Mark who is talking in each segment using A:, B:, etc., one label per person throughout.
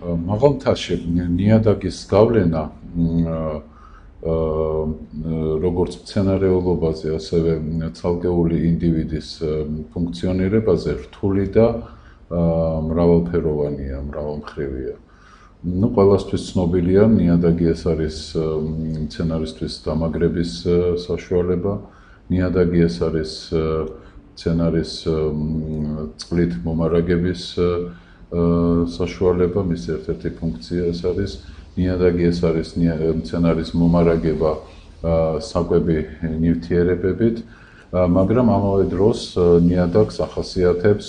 A: მაღალმთაში ნიადაგის გავლენა როგორც მცენარეულობაზე, ასევე ცალკეული ინდივიდის ფუნქციონირებაზე რთული და მრავალფეროვანია, მრავალმხრივია. ყველასთვის ცნობილია, ნიადაგი ეს არის მცენარისთვის დამაგრების საშუალება, ნიადაგი ეს არის მცენარის წყლით მომარაგების საშუალება, მის ერთ-ერთი ფუნქცია ეს არის. ნიადაგი ეს არის მცენარის მომარაგება საკვები ნივთიერებებით, მაგრამ ამავე დროს ნიადაგს ახასიათებს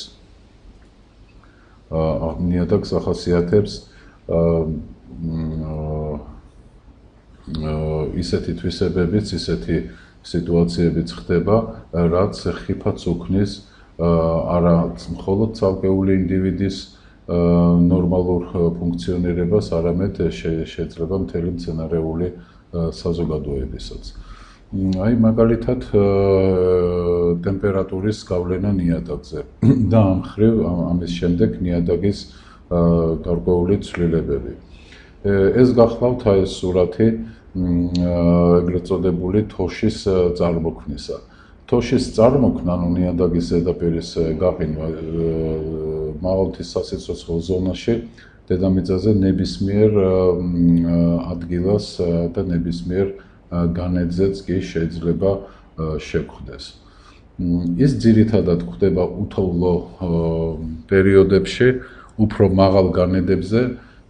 A: ისეთი თვისებებიც, ისეთი სიტუაციებიც ხდება, რაც ხიფათს უქმნის არა მხოლოდ ცალკეული ინდივიდის ნორმალურ ფუნქციონირებას, არამედ შეიძლება მთელი მცენარეული საზოგადოებისაც. აი მაგალითად ტემპერატურის გავლენა ნიადაგზე და ამ მხრივ ამის შემდეგ ნიადაგის გარკვეული ცვლილებები. ეს გახლავთ აი ეს სურათი ეგრეთ წოდებული თოშის წარმოქმნისა. თოშის წარმოქმნა, ანუ ნიადაგის ზედაპირის გაყინვა მაღალმთის სასიცოცხლო ზონაში დედამიწაზე ნებისმიერ ადგილას და ნებისმიერ განედზეც კი შეიძლება შეგვხვდეს. ის ძირითადად გვხვდება უთოვლო პერიოდებში, უფრო მაღალ განედებზე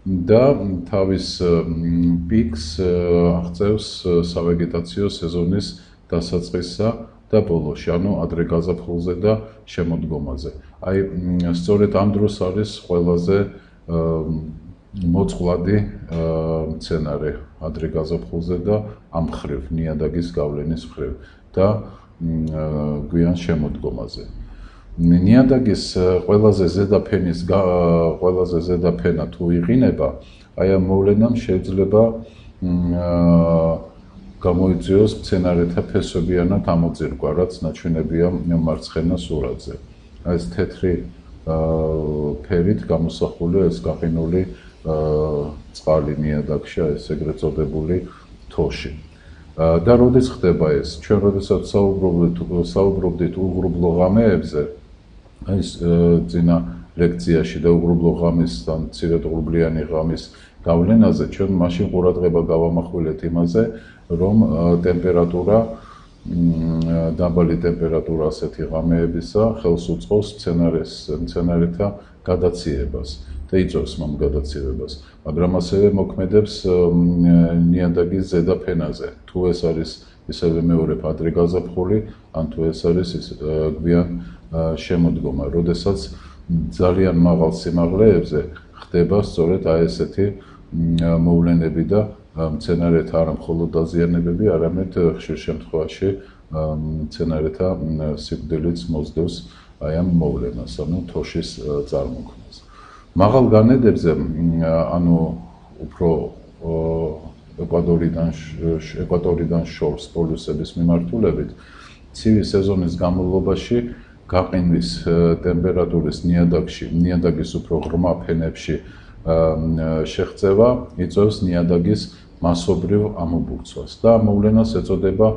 A: და თავის პიკს აღწევს სავეგეტაციო სეზონის დასაწყისსა და ბოლოში, ანუ ადრე გაზაფხულზე და შემოდგომაზე. აი, სწორედ ამ დროს არის ყველაზე მოწყვლადი მცენარე ადრე გაზაფხულზე და ამ მხრივ, ნიადაგის გავლენის მხრივ და გვიან შემოდგომაზე. ნიადაგის ყველაზე ზედა ფენა თუ იყინება, აი ამ მოვლენამ შეიძლება გამოიწვიოს მცენარეთა ფესვებიანად ამოძირკვა, რაც ნაჩვენებია მარცხენა სურათზე. ეს თეთრი ფერით გამოსახულია ეს გაყინული წყალი ნიადაგში, ეს ეგრეთ წოდებული თოში. და როდის ხდება ეს? ჩვენ როდესაც საუბრობდით უღრუბლო ღამეებზე, ეს წინა ლექციაში და უღრუბლო ღამისთან მცირედღრუბლიანი ღამის გავლენაზე, ჩვენ მაშინ ყურადღება გავამახვილეთ იმაზე, რომ ტემპერატურა დაბალი ტემპერატურა ასეთი ღამეებისა ხელს უწყობს მცენარეთა გადაციებას და იწვევს მამ გადაცივებას, მაგრამ ასევე მოქმედებს ნიადაგის ზედა ფენაზე. თუ ეს არის ისევე მეორე ადრე გაზაფხული, ან თუ ეს არის გვიან შემოდგომა, როდესაც ძალიან მაღალ სიმაღლეებზე ხდება სწორედ აი ესეთი მოვლენები და მცენარეთა არა მხოლოდ დაზიანებები, არამედ ხშირ შემთხვევაში მცენარეთა სიკვდილიც მოსდევს აი ამ მოვლენას, ანუ თოშის წარმოქმნას. მაღალ განედებზე, ანუ უფრო ეკვატორიდან შორს პოლუსების მიმართულებით, ცივი სეზონის განმავლობაში გაყინვის ტემპერატურის ნიადაგის უფრო ღრმა ფენებში შეღწევა იწვევს ნიადაგის მასობრივ ამობურცვას და მოვლენას ეწოდება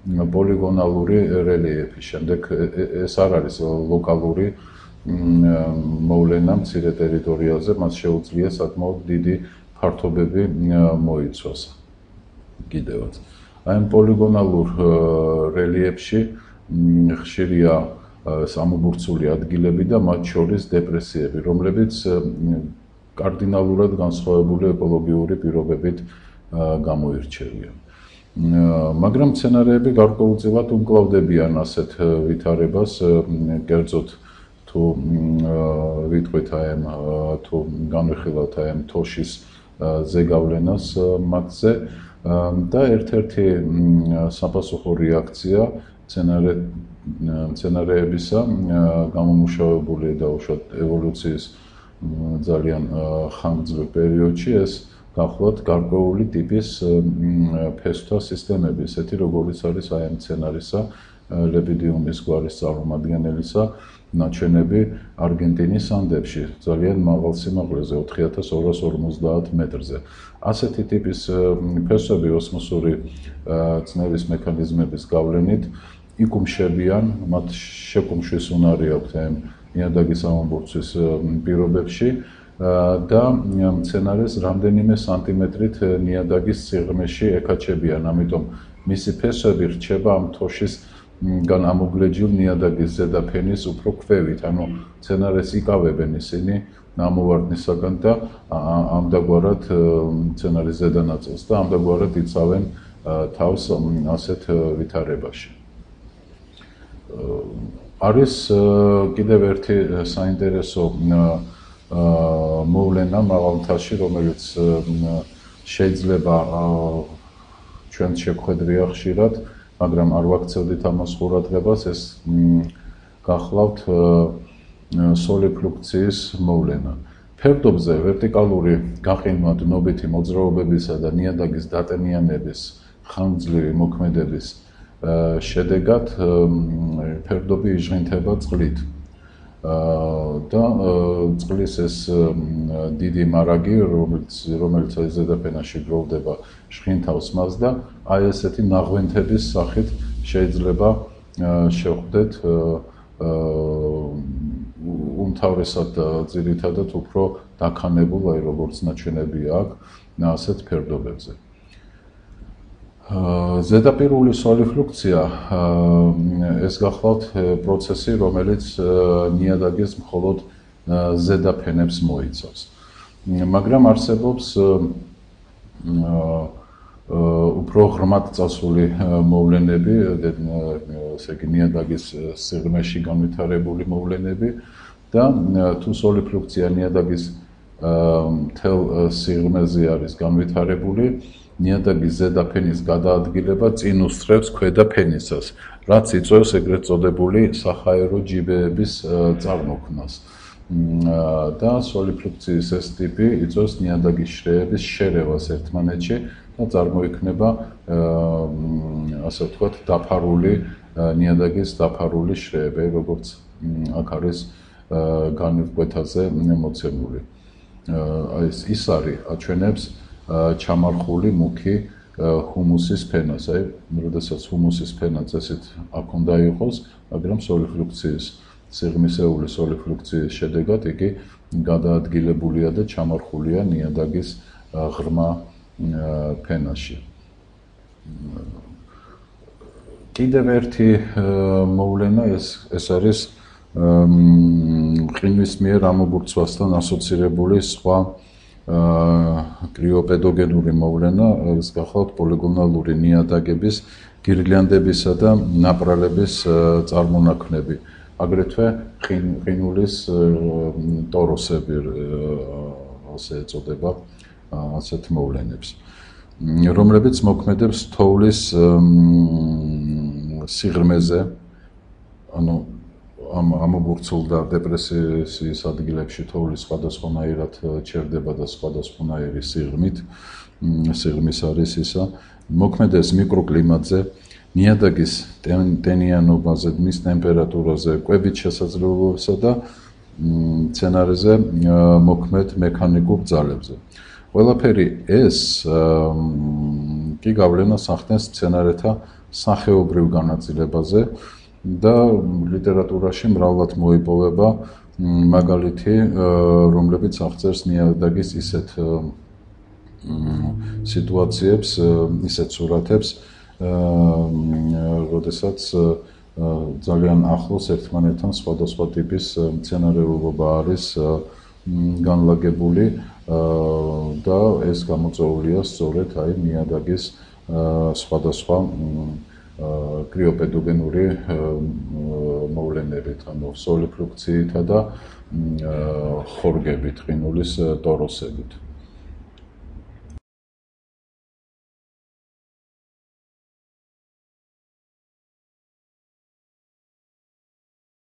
A: პოლიგონალური რელიეფი. შემდეგ ეს არ არის ლოკალური მოვლენა მცირე ტერიტორიაზე, მას შეუძლია საკმაოდ დიდი ფართობები მოიცვას. კიდევაც. აი ამ პოლიგონალურ რელიეფში ხშირია ამობურცული ადგილები და მათ შორის დეპრესიები, რომლებიც კარდინალურად განსხვავებული ეკოლოგიური პირობებით გამოირჩევიან. მაგრამ მცენარეები გარკვეულწილად უმკლავდებიან ასეთ ვითარებას, კერძოდ თუ ვიტყვით აი ამ თუ განვიხილავთ აი ამ თოშის ზეგავლენას მათზე და ერთ-ერთი საპასუხო რეაქცია მცენარეებისა გამომუშავებული და უშუალოდ ევოლუციის ძალიან ხანგრძლივ პერიოდში ეს გახლავთ გარკვეული ტიპის ფესვთა სისტემები, ესეთი როგორიც არის აი ამ მცენარისა, ლებიდიუმის გვარის წარმომადგენელისა ნაჩვენები არგენტინის ანდებში, ძალიან მაღალ სიმაღლეზე 4250 მეტრზე. ასეთი ტიპის ფესვები ოსმოსური წნევის მექანიზმების გავლენით იკუმშებიან, მათ შეკუმშვის უნარი აქვთ ნიადაგის ამობურცვის პირობებში და მცენარეს რამდენიმე სანტიმეტრით ნიადაგის სიღრმეში ეკაჩებიან, ამიტომ მისი ფესვები რჩება ამ თოშისგან ამოგლეჯილ ნიადაგის ზედაფენის უფრო ქვევით, ანუ მცენარეს იკავებენ ისინი ამოვარდნისაგან და ამდაგვარად მცენარის ზედა ნაწილს და ამდაგვარად იცავენ თავს ასეთ ვითარებაში. არის კიდევ ერთი საინტერესო მოვლენა მაღალ მთაში, რომელიც შეიძლება ჩვენც შეგხვედრია ხშირად, მაგრამ არ ვაქცევდით ამას ყურადღებას, ეს გახლავთ სოლიფლუქციის მოვლენა. ფერდობზე ვერტიკალური გაყინვა დნობითი მოძრაობებისა და ნიადაგის დატენიანების ხანგრძლივი მოქმედების შედეგად ფერდობი იჟღინთება წყლით. და წყლის ეს დიდი მარაგი, რომელიც ზედაფენაში გროვდება, ჟღინთავს მას და აი ესეთი ნაღვენთების სახით შეიძლება შევხვდეთ უმთავრესად ძირითადად უფრო დაქანებულ, აი როგორც ნაჩვენები აქვს, ასეთ ფერდობებზე. ზედაპირული სოლიფლუქცია ეს გახლავთ პროცესი, რომელიც ნიადაგის მხოლოდ ზედაფენებს მოიცავს. მაგრამ არსებობს უფრო ღრმად წასული მოვლენები, ესე იგი ნიადაგის სიღრმეში განვითარებული მოვლენები და თუ სოლიფლუქცია ნიადაგის მთელ სიღრმეზე არის განვითარებული, ნიადაგის ზედაფენის გადაადგილება წინ უსწრებს ქვედა ფენისას, რაც იწვევს ეგრეთ წოდებული საჰაერო ჯიბეების წარმოქმნას. და სოლიფლუქციის ეს ტიპი იწვევს ნიადაგის შრეების შერევას ერთმანეთში და წარმოიქმნება ასე ვთქვათ დაფარული ნიადაგის დაფარული შრეები, როგორც აქ არის განივკვეთაზე მოცემული. ის არის აჩვენებს ჩამარხული მუქი ჰუმუსის ფენას, აი, როდესაც ჰუმუსის ფენა წესით აქ უნდა იყოს, მაგრამ სოლიფლუქციის სიღრმისეული სოლიფლუქციის შედეგად იგი გადაადგილებულია და ჩამარხულია ნიადაგის ღრმა ფენაში. კიდევ ერთი მოვლენა ეს არის ყინვის მიერ ამობურცვასთან ასოცირებული სხვა კრიოპედოგენური მოვლენა, ეს გახლავთ პოლიგონალური ნიადაგების, გირლიანდებისა და ნაპრალების წარმონაქმნები, აგრეთვე ყინულის ტოროსები, ასე ეწოდება ასეთ მოვლენებს, რომლებიც მოქმედებს თოვლის სიღრმეზე, ანუ ამობურცულ და დეპრესიის ადგილებში თოვლის სხვადასხვანაირად ჩერდება და სხვადასხვანაირი სიღრმის არის ისა, მოქმედებს მიკროკლიმატზე, ნიადაგის ტენიანობაზე, მის ტემპერატურაზე, კვებით შესაძლებლობებსა და მცენარეზე მოქმედ მექანიკურ ძალებზე. ყველაფერი ეს კი გავლენას ახდენს მცენარეთა სახეობრივ განაწილებაზე და ლიტერატურაში მრავლად მოიპოვება მაგალითი, რომლებიც აღწერს ნიადაგის ისეთ სიტუაციებს, ისეთ სურათებს, როდესაც ძალიან ახლოს ერთმანეთთან სხვადასხვა ტიპის მცენარეულობა არის განლაგებული და ეს გამოწვეულია სწორედ აი ნიადაგის სხვადასხვა კრიოპედოგენური მოვლენებით, ანუ სოლიფლუქციითა და ხორგებით, ყინულის ტოროსებით.